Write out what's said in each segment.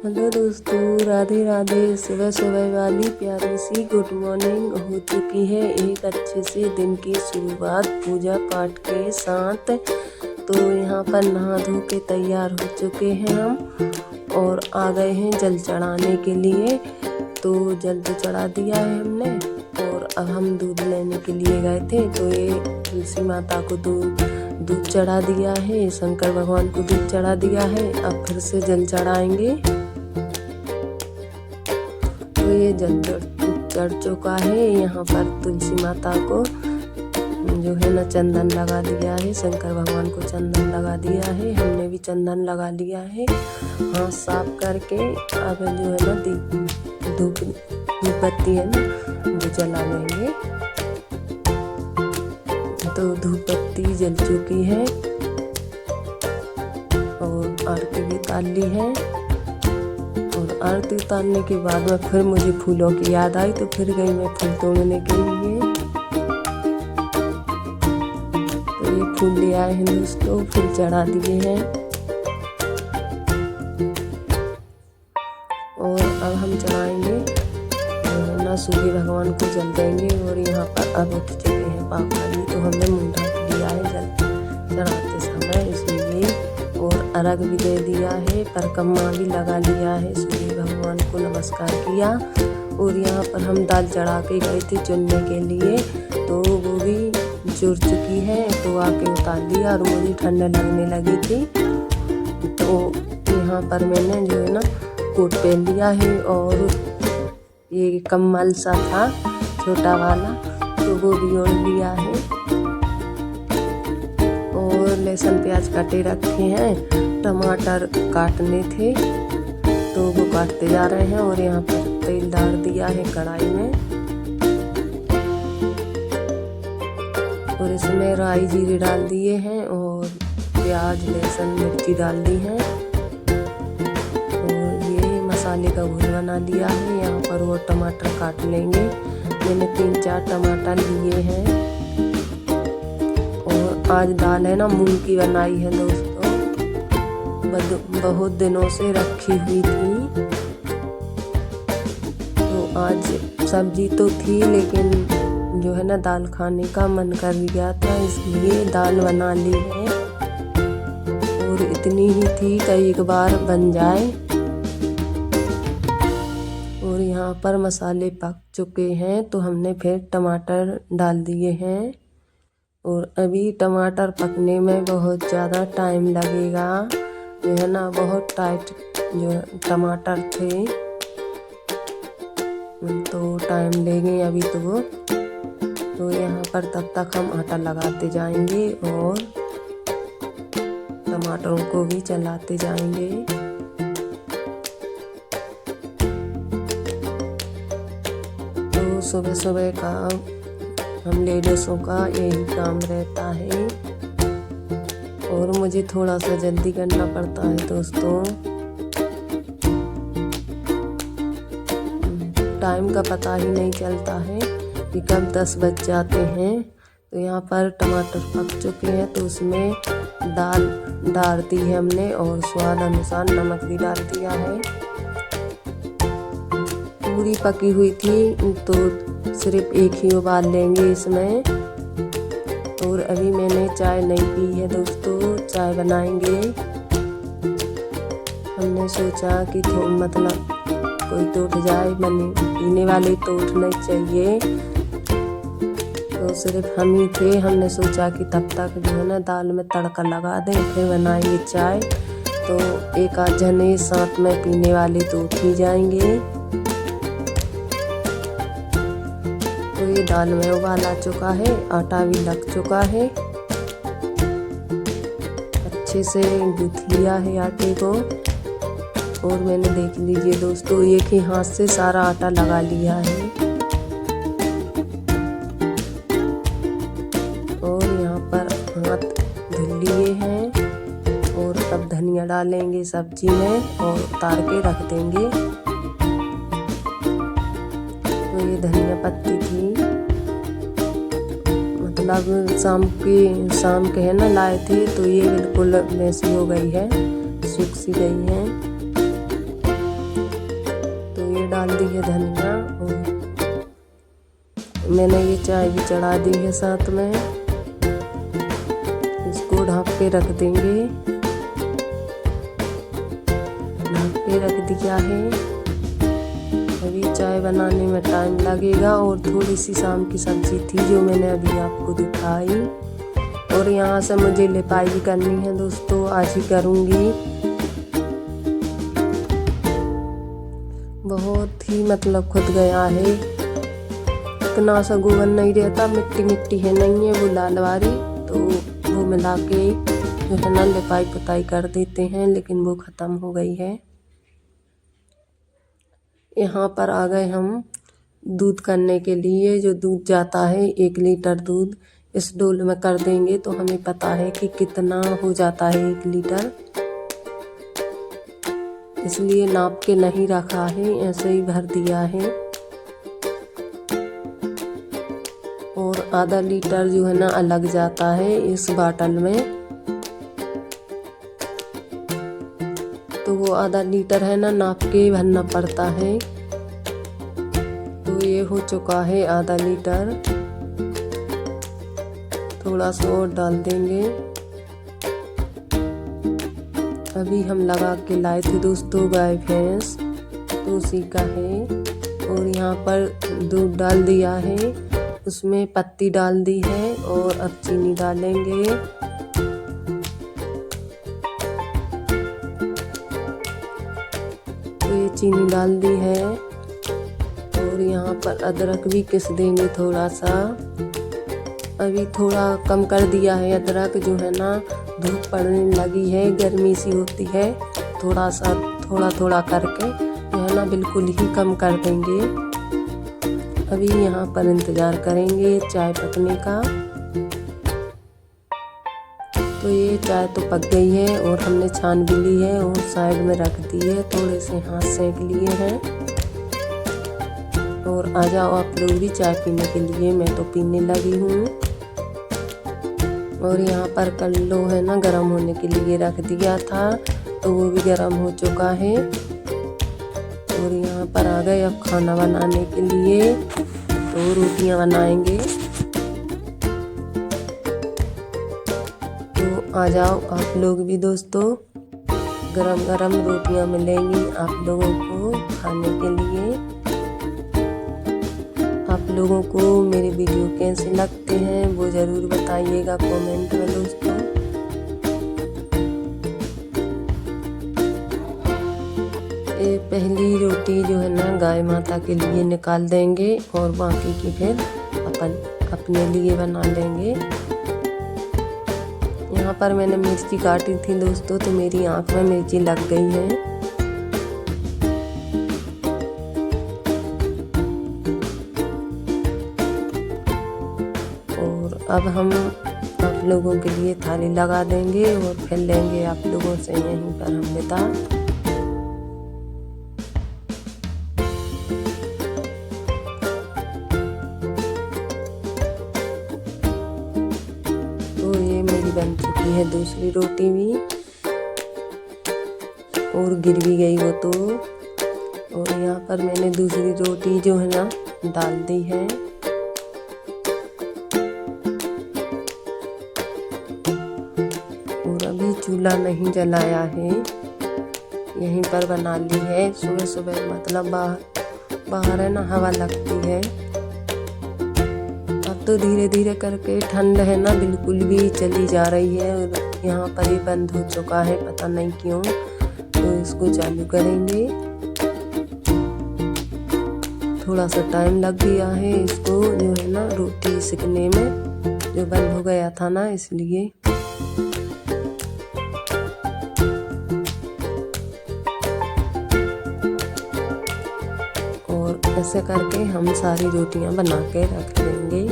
Hello दोस्तों, राधे राधे। सुबह सुबह वाली प्यारी सी गुड मॉर्निंग हो चुकी है। एक अच्छे से दिन की शुरुआत पूजा पाठ के साथ। तो यहाँ पर नहा धो के तैयार हो चुके हैं हम और आ गए हैं जल चढ़ाने के लिए। तो जल तो चढ़ा दिया है हमने और अब हम दूध लेने के लिए गए थे। तो ये तुलसी माता को दूध चढ़ा दिया है, शंकर भगवान को दूध चढ़ा दिया है। अब फिर से जल चढ़ाएंगे। तो ये जल चढ़ चुका है। यहाँ पर तुलसी माता को जो है ना चंदन लगा दिया है, शंकर भगवान को चंदन लगा दिया है, हमने भी चंदन लगा लिया है हाथ साफ करके। अब जो है ना धूप बत्ती है ना वो जला लेंगे। तो धूप बत्ती जल चुकी है और आरती भी उतार ली है। और आरती उतारने के बाद में फिर मुझे फूलों की याद आई, तो फिर गई मैं फूल तोड़ने के लिए। तो ये फूल ले आए हैं दोस्तों, फूल चढ़ा दिए हैं और अब हम चढ़ाएंगे ना सूर्य भगवान को जल देंगे। और यहाँ पर अब उठ चुके हैं पापा जी, तो हमने मुंह ढक लिया है जल चढ़ाते समय इसलिए। और अर्घ भी दे दिया है, परिक्रमा भी लगा लिया है, सूर्य भगवान को नमस्कार किया। और यहाँ पर हम दाल चढ़ा के गए थे चुनने के लिए, तो वो भी जुड़ चुकी है। तो आके उतार लिया और मुझे ठंड लगने लगी थी। तो यहाँ पर मैंने जो है ना कोट पहन लिया है और ये कम्बल सा था छोटा वाला, तो वो भी ओढ़ लिया है। और लहसुन प्याज काटे रखे हैं, टमाटर काटने थे तो वो काटते जा रहे हैं। और यहाँ पर तेल डाल दिया है कढ़ाई में और इसमें राई जीरे डाल दिए हैं और प्याज लहसुन मिर्ची डाल दी है। मसाले का घोल बना लिया है। यहाँ पर वो टमाटर काट लेंगे। मैंने 3-4 टमाटर लिए हैं। और आज दाल है ना मूंग की बनाई है दोस्तों, बहुत दिनों से रखी हुई थी। तो आज सब्जी तो थी लेकिन जो है ना दाल खाने का मन कर गया था, इसलिए दाल बना ली है। और इतनी ही थी कई एक बार बन जाए। और यहाँ पर मसाले पक चुके हैं तो हमने फिर टमाटर डाल दिए हैं। और अभी टमाटर पकने में बहुत ज़्यादा टाइम लगेगा, जो है ना बहुत टाइट जो टमाटर थे, तो टाइम लेंगे अभी तो वो। तो यहाँ पर तब तक हम आटा लगाते जाएंगे और टमाटरों को भी चलाते जाएंगे। सुबह सुबह का हम लेडीज़ों का यही काम रहता है और मुझे थोड़ा सा जल्दी करना पड़ता है दोस्तों। टाइम का पता ही नहीं चलता है कि कब 10 बज जाते हैं। तो यहाँ पर टमाटर पक चुके हैं तो उसमें दाल डाल दी है हमने और स्वाद अनुसार नमक भी डाल दिया है। पूरी पकी हुई थी तो सिर्फ एक ही उबाल लेंगे इसमें। और अभी मैंने चाय नहीं पी है दोस्तों, चाय बनाएंगे। हमने सोचा कि मतलब कोई तो उठ जाए, पीने वाले तो उठने चाहिए। तो सिर्फ हम ही थे, हमने सोचा कि तब तक जो है ना दाल में तड़का लगा दें फिर बनाएंगे चाय। तो एक आध जने साथ में पीने वाले तो उठ ही जाएंगे। तो ये दाल में उबाल आ चुका है, आटा भी लग चुका है, अच्छे से गूँथ लिया है आटे को। और मैंने देख लीजिए दोस्तों एक ही हाथ से सारा आटा लगा लिया है। और यहाँ पर हाथ धुल लिए हैं और तब धनिया डालेंगे सब्जी में और उतार के रख देंगे। तो ये धनिया पत्ती थी, मतलब शाम के है ना लाए थे, तो ये बिल्कुल वैसी हो गई है, सूख सी गई है। मैंने डाल दी है धनिया और मैंने ये चाय भी चढ़ा दी है साथ में। इसको ढक के रख देंगे, ढक के रख दिया है। अभी चाय बनाने में टाइम लगेगा और थोड़ी सी शाम की सब्जी थी जो मैंने अभी आपको दिखाई। और यहाँ से मुझे लिपाई भी करनी है दोस्तों, आज ही करूँगी। बहुत ही मतलब खुद गया है, इतना सा गोबर नहीं रहता, मिट्टी मिट्टी है नहीं है वो लाल वाली, तो वो मिला के जो है ना लिपाई पुताई कर देते हैं, लेकिन वो ख़त्म हो गई है। यहाँ पर आ गए हम दूध करने के लिए। जो दूध जाता है 1 लीटर दूध इस डोल में कर देंगे तो हमें पता है कि कितना हो जाता है 1 लीटर, इसलिए नाप के नहीं रखा है, ऐसे ही भर दिया है। और आधा लीटर जो है ना अलग जाता है इस बाटल में, तो वो आधा लीटर है ना नाप के भरना पड़ता है। तो ये हो चुका है आधा लीटर, थोड़ा सा और डाल देंगे। अभी हम लगा के लाए थे दोस्तों गाय भैंस, तो उसी का है। और यहाँ पर दूध डाल दिया है, उसमें पत्ती डाल दी है और अब चीनी डालेंगे। तो ये चीनी डाल दी है और यहाँ पर अदरक भी घिस देंगे थोड़ा सा। अभी थोड़ा कम कर दिया है अदरक, जो है ना धूप पड़ने लगी है, गर्मी सी होती है, थोड़ा सा थोड़ा थोड़ा करके जो है ना बिल्कुल ही कम कर देंगे। अभी यहाँ पर इंतज़ार करेंगे चाय पकने का। तो ये चाय तो पक गई है और हमने छान भी ली है और साइड में रख दी है, थोड़े से हाथ सेंक लिए हैं। और आ जाओ आप लोग भी चाय पीने के लिए, मैं तो पीने लगी हूँ। और यहाँ पर कल्लो है ना गरम होने के लिए रख दिया था, तो वो भी गरम हो चुका है। और यहाँ पर आ गए अब खाना बनाने के लिए, तो रोटियां बनाएंगे। तो आ जाओ आप लोग भी दोस्तों, गरम गरम रोटियां मिलेंगी आप लोगों को खाने के लिए। आप लोगों को मेरे वीडियो कैसे लगते हैं वो ज़रूर बताइएगा कमेंट में दोस्तों। ये पहली रोटी जो है ना गाय माता के लिए निकाल देंगे और बाकी की फिर अपने लिए बना लेंगे। यहाँ पर मैंने मिर्ची काटी थी दोस्तों, तो मेरी आँख में मिर्ची लग गई है। और अब हम आप लोगों के लिए थाली लगा देंगे और फिर लेंगे आप लोगों से यहीं पर हम विदा। तो ये मेरी बन चुकी है दूसरी रोटी भी, और गिर भी गई वो तो। और यहाँ पर मैंने दूसरी रोटी जो है ना डाल दी है। और अभी चूल्हा नहीं जलाया है, यहीं पर बना ली है। सुबह सुबह मतलब बाहर है ना हवा लगती है। अब तो धीरे धीरे करके ठंड है ना बिल्कुल भी चली जा रही है, और यहाँ पर ही बंद हो चुका है, पता नहीं क्यों। तो इसको चालू करेंगे। थोड़ा सा टाइम लग गया है इसको जो है ना रोटी सिकने में, जो बंद हो गया था ना इसलिए। और ऐसे करके हम सारी रोटियां बना के रख लेंगे।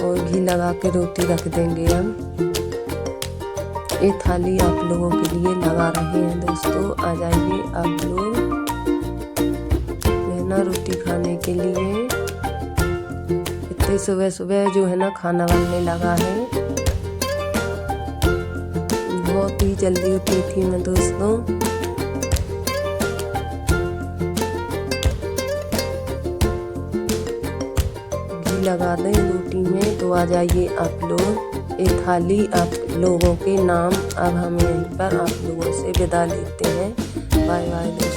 और घी लगा के रोटी रख देंगे हम। ये थाली आप लोगों के लिए लगा रहे हैं दोस्तों, आ जाइए आप लोग है ना रोटी खाने के लिए। इतने सुबह सुबह जो है ना खाना बनने लगा है, बहुत ही जल्दी उठी थी मैं दोस्तों। घी लगा दें रोटी में तो आ जाइए आप लोग। एक थाली आप लोगों के नाम। अब हम यहीं पर आप लोगों से विदा लेते हैं। बाय बाय दोस्तों।